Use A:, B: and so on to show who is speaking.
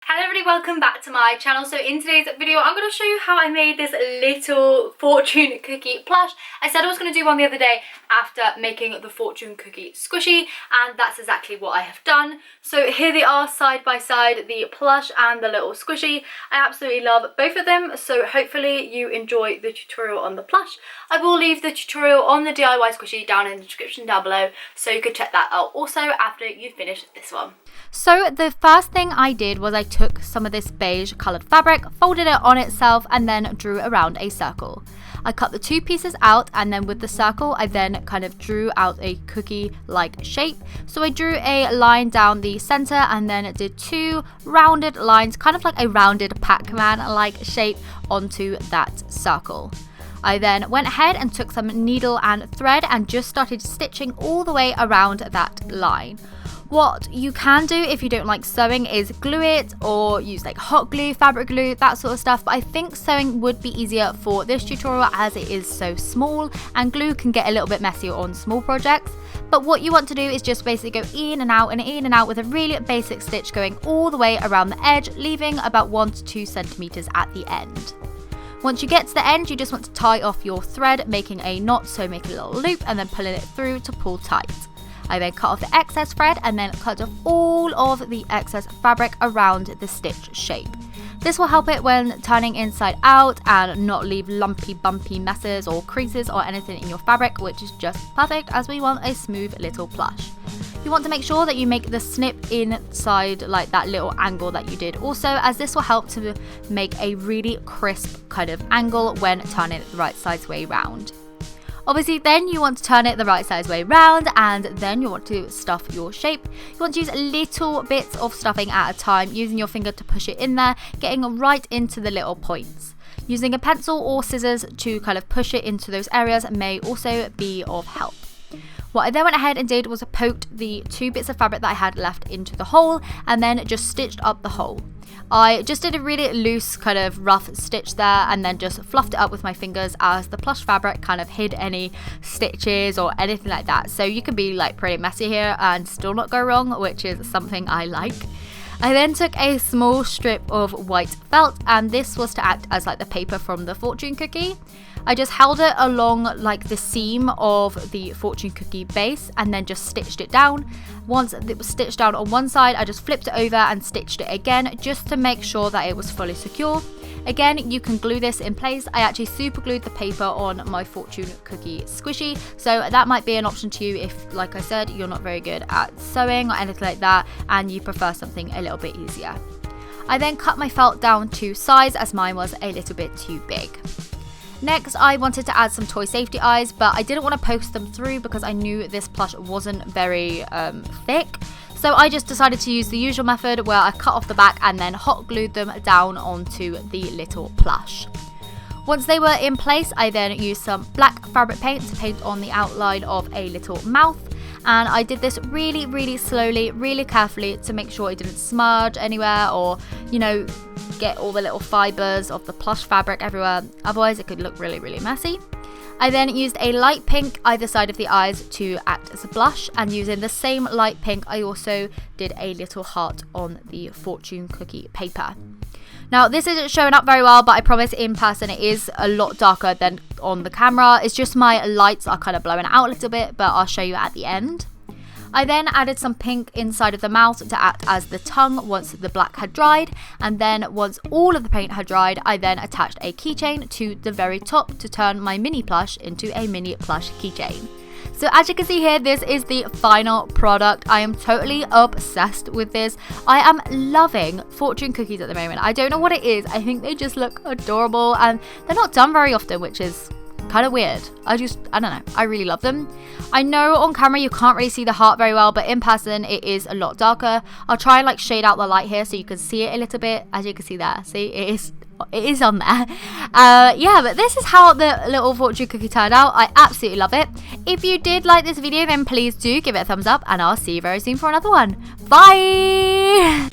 A: Hello everybody, welcome back to my channel. So in today's video I'm going to show you how I made this little fortune cookie plush. I said I was going to do one the other day after making the fortune cookie squishy, and that's exactly what I have done. So here they are side by side, the plush and the little squishy. I absolutely love both of them, so hopefully you enjoy the tutorial on the plush. I will leave the tutorial on the DIY squishy down in the description down below, so you could check that out also after you finish this one.
B: So the first thing I did was I took some of this beige coloured fabric, folded it on itself, and then drew around a circle. I cut the two pieces out, and then with the circle I then kind of drew out a cookie like shape. So I drew a line down the centre and then did two rounded lines, kind of like a rounded Pac-Man like shape onto that circle. I then went ahead and took some needle and thread and just started stitching all the way around that line. What you can do if you don't like sewing is glue it or use like hot glue, fabric glue, that sort of stuff, but I think sewing would be easier for this tutorial as it is so small and glue can get a little bit messier on small projects. But what you want to do is just basically go in and out and in and out with a really basic stitch going all the way around the edge, leaving about 1 to 2 centimeters at the end. Once you get to the end, you just want to tie off your thread, making a knot, so make a little loop and then pulling it through to pull tight. I then cut off the excess thread and then cut off all of the excess fabric around the stitch shape. This will help it when turning inside out and not leave lumpy bumpy messes or creases or anything in your fabric, which is just perfect as we want a smooth little plush. You want to make sure that you make the snip inside like that little angle that you did also, as this will help to make a really crisp kind of angle when turning it the right size way round. Obviously then you want to turn it the right size way round, and then you want to stuff your shape. You want to use little bits of stuffing at a time, using your finger to push it in there, getting right into the little points. Using a pencil or scissors to kind of push it into those areas may also be of help. What I then went ahead and did was poked the two bits of fabric that I had left into the hole and then just stitched up the hole. I just did a really loose kind of rough stitch there and then just fluffed it up with my fingers, as the plush fabric kind of hid any stitches or anything like that. So you can be like pretty messy here and still not go wrong, which is something I like. I then took a small strip of white felt, and this was to act as like the paper from the fortune cookie. I just held it along like the seam of the fortune cookie base and then just stitched it down. Once it was stitched down on one side, I just flipped it over and stitched it again just to make sure that it was fully secure. Again, you can glue this in place. I actually super glued the paper on my fortune cookie squishy, so that might be an option to you if, like I said, you're not very good at sewing or anything like that and you prefer something a little bit easier. I then cut my felt down to size, as mine was a little bit too big. Next, I wanted to add some toy safety eyes, but I didn't want to post them through because I knew this plush wasn't very thick. So I just decided to use the usual method where I cut off the back and then hot glued them down onto the little plush. Once they were in place, I then used some black fabric paint to paint on the outline of a little mouth. And I did this really slowly, really carefully to make sure it didn't smudge anywhere or, you know, get all the little fibers of the plush fabric everywhere. Otherwise it could look really messy. I then used a light pink either side of the eyes to act as a blush, and using the same light pink I also did a little heart on the fortune cookie paper. Now this isn't showing up very well, but I promise in person it is a lot darker than on the camera. It's just my lights are kind of blowing out a little bit, but I'll show you at the end. I then added some pink inside of the mouth to act as the tongue once the black had dried, and then once all of the paint had dried, I then attached a keychain to the very top to turn my mini plush into a mini plush keychain. So as you can see here, this is the final product. I am totally obsessed with this. I am loving fortune cookies at the moment. I don't know what it is. I think they just look adorable and they're not done very often, which is kind of weird. I don't know, I really love them. I know on camera you can't really see the heart very well, but in person it is a lot darker. I'll try and like shade out the light here so you can see it a little bit. As you can see there, see, it is on there. Yeah, but this is how the little fortune cookie turned out. I absolutely love it. If you did like this video, then please do give it a thumbs up, and I'll see you very soon for another one. Bye.